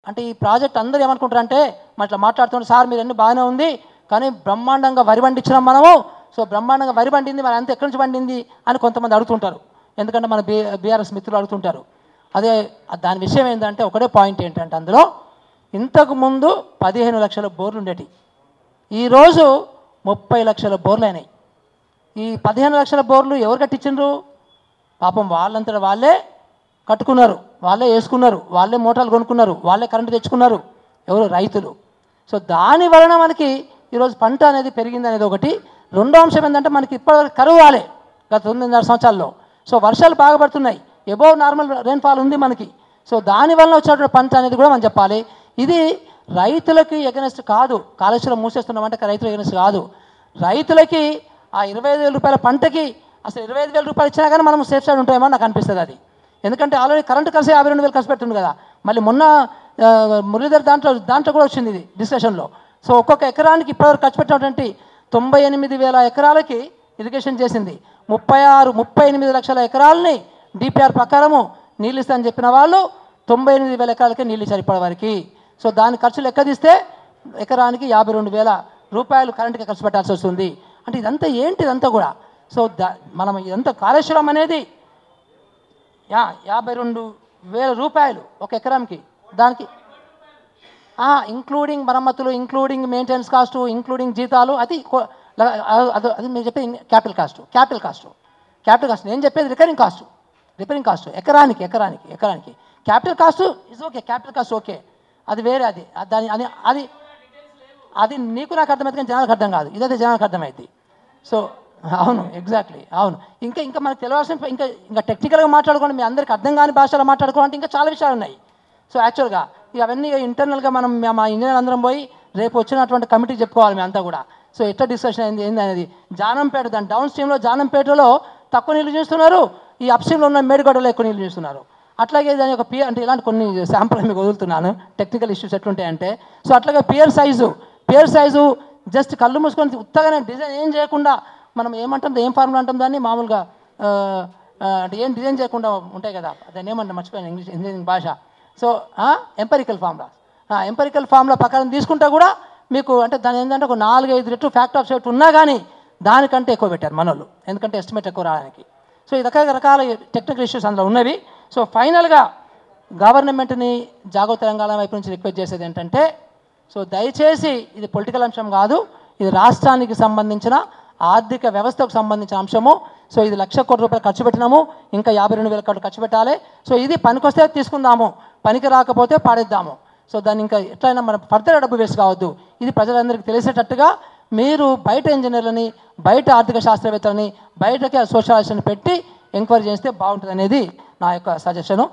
అంటే ఈ ప్రాజెక్ట్ అందరూ ఏమనుకుంటారంటే ఇట్లా మాట్లాడుతున్నారు, సార్ మీరు అన్నీ బాగానే ఉంది కానీ బ్రహ్మాండంగా వరి పండించినాం మనము, సో బ్రహ్మాండంగా వరి పండింది మరి అంత ఎక్కడి నుంచి పండింది అని కొంతమంది అడుగుతుంటారు. ఎందుకంటే మన బీఆర్ఎస్ మిత్రులు అడుగుతుంటారు. అదే దాని విషయం ఏంటంటే ఒకటే పాయింట్ ఏంటంటే అందులో ఇంతకుముందు 15 లక్షల బోర్లు ఉండేవి, ఈరోజు 30 లక్షల బోర్లు అయినాయి. ఈ 15 లక్షల బోర్లు ఎవరు కట్టించిండ్రు? పాపం వాళ్ళంతటా వాళ్ళే కట్టుకున్నారు, వాళ్ళే వేసుకున్నారు, వాళ్ళే మోటార్లు కొనుక్కున్నారు, వాళ్ళే కరెంటు తెచ్చుకున్నారు. ఎవరు? రైతులు. సో దాని వలన మనకి ఈరోజు పంట అనేది పెరిగింది అనేది ఒకటి. రెండో అంశం ఏంటంటే మనకి ఇప్పటివరకు కరువు రాలే గత 9.5 సంవత్సరాల్లో. సో వర్షాలు బాగా పడుతున్నాయి, ఎబోవ్ నార్మల్ రెయిన్ఫాల్ ఉంది మనకి. సో దానివల్ల వచ్చేటువంటి పంట అనేది కూడా మనం చెప్పాలి. ఇది రైతులకి ఎగనెస్ట్ కాదు, కాళేశ్వరం మూసేస్తున్నామంటే రైతులకు ఎగనెస్ట్ కాదు. రైతులకి ఆ 25,000 రూపాయల పంటకి అసలు 25,000 రూపాయలు ఇచ్చినా కానీ మనం సేఫ్ సైడ్ ఉంటామని నాకు అనిపిస్తుంది. అది ఎందుకంటే ఆల్రెడీ కరెంటు కలిసి 52,000 ఖర్చు పెట్టుంది కదా. మళ్ళీ మొన్న మురళీధర్ దాంట్లో కూడా వచ్చింది ఇది డిస్కషన్లో. సో ఒక్కొక్క ఎకరానికి ఇప్పటివరకు ఖర్చు పెట్టినటువంటి 98,000 ఎకరాలకి ఇరిగేషన్ చేసింది. 38 లక్షల ఎకరాలని డిపిఆర్ ప్రకారము నీళ్ళు ఇస్తారని చెప్పిన వాళ్ళు 98,000 ఎకరాలకే నీళ్ళు ఇచ్చారు ఇప్పటివరకు. సో దాని ఖర్చులు ఎక్కదిస్తే ఎకరానికి 52,000 రూపాయలు కరెంటుకి ఖర్చు పెట్టాల్సి వస్తుంది. అంటే ఇదంతా ఏంటి? ఇదంతా కూడా సో మనం ఇదంతా కాళేశ్వరం అనేది 52,000 రూపాయలు ఒక ఎకరానికి, దానికి ఇంక్లూడింగ్ మరమ్మతులు, ఇంక్లూడింగ్ మెయింటెనెన్స్ కాస్టు, ఇంక్లూడింగ్ జీతాలు, అది మీరు చెప్పేది క్యాపిటల్ కాస్ట్. నేను చెప్పేది రికరింగ్ కాస్ట్ ఎకరానికి. Capital cost is okay, capital cost okay, అది వేరే. అది నీకు నాకు అర్థమైతే కానీ జనాలకు అర్థం కాదు, ఇదైతే జనాలకు అర్థమైంది. సో అవును, ఎగ్జాక్ట్లీ అవును. ఇంకా మనకు తెలియాల్సిన ఇంకా టెక్నికల్గా మాట్లాడుకోండి, మీ అందరికీ అర్థం కాని భాషలో మాట్లాడుకోవాలంటే ఇంకా చాలా విషయాలు ఉన్నాయి. సో యాక్చువల్గా ఇక అవన్నీ ఇంటర్నల్గా మనం మా ఇంజనీర్ అందరం పోయి రేపు వచ్చినటువంటి కమిటీకి చెప్పుకోవాలి మీ అంతా కూడా. సో ఎట్లా డిస్కషన్ అయింది ఏంది అనేది. జానంపేట దాని డౌన్ స్ట్రీమ్లో జానంపేటలో తక్కువ నీళ్ళు చూస్తున్నారు, ఈ అప్ స్ట్రీమ్లో ఉన్న మేడిగడ్డలో ఎక్కువ నీళ్ళు చూస్తున్నారు. అట్లాగే దాని యొక్క అంటే ఇలాంటి కొన్ని శాంపుల్ మీకు వదులుతున్నాను, టెక్నికల్ ఇష్యూస్ ఎట్లుంటాయంటే. సో అట్లాగే పియర్ సైజు జస్ట్ కళ్ళు మూసుకొని ఉత్తగానే డిజైన్ ఏం చేయకుండా మనం ఏమంటాం, ఏం ఫార్ములా అంటాం దాన్ని మామూలుగా అంటే ఏం డిజైన్ చేయకుండా ఉంటాయి కదా, దాన్ని ఏమంటాం మర్చిపోయాను ఇంజనీరింగ్ భాష. సో ఎంపెరికల్ ఫార్ములా ప్రకారం తీసుకుంటే కూడా మీకు అంటే దాని ఏంటంటే ఒక 4-5 రెట్లు ఫ్యాక్టర్ ఆఫ్ సేఫ్టీ ఉన్నా కానీ దానికంటే ఎక్కువ పెట్టారు మనోళ్ళు, ఎందుకంటే ఎస్టిమేట్ ఎక్కువ రావడానికి. సో ఈ రకరకాల టెక్నికల్ ఇష్యూస్ అందులో ఉన్నవి. సో ఫైనల్గా గవర్నమెంట్ని జాగో తెలంగాణ వైపు నుంచి రిక్వెస్ట్ చేసేది ఏంటంటే, సో దయచేసి ఇది పొలిటికల్ అంశం కాదు, ఇది రాష్ట్రానికి సంబంధించిన ఆర్థిక వ్యవస్థకు సంబంధించిన అంశము. సో ఇది 1,00,000 కోట్ల రూపాయలు ఖర్చు పెట్టినాము, ఇంకా 52,000 కోట్లు ఖర్చు పెట్టాలి. సో ఇది పనికొస్తే తీసుకుందాము, పనికి రాకపోతే పాడేద్దాము. సో దాన్ని ఇంకా ఎట్లయినా మనం ఫర్దర్ డబ్బు వేస్ట్ కావద్దు. ఇది ప్రజలందరికీ తెలిసేటట్టుగా మీరు బయట ఇంజనీర్లని, బయట ఆర్థిక శాస్త్రవేత్తలని, బయటకి సోషలిస్ట్ని పెట్టి ఎంక్వైరీ చేస్తే బాగుంటుంది అనేది నా యొక్క సజెషను.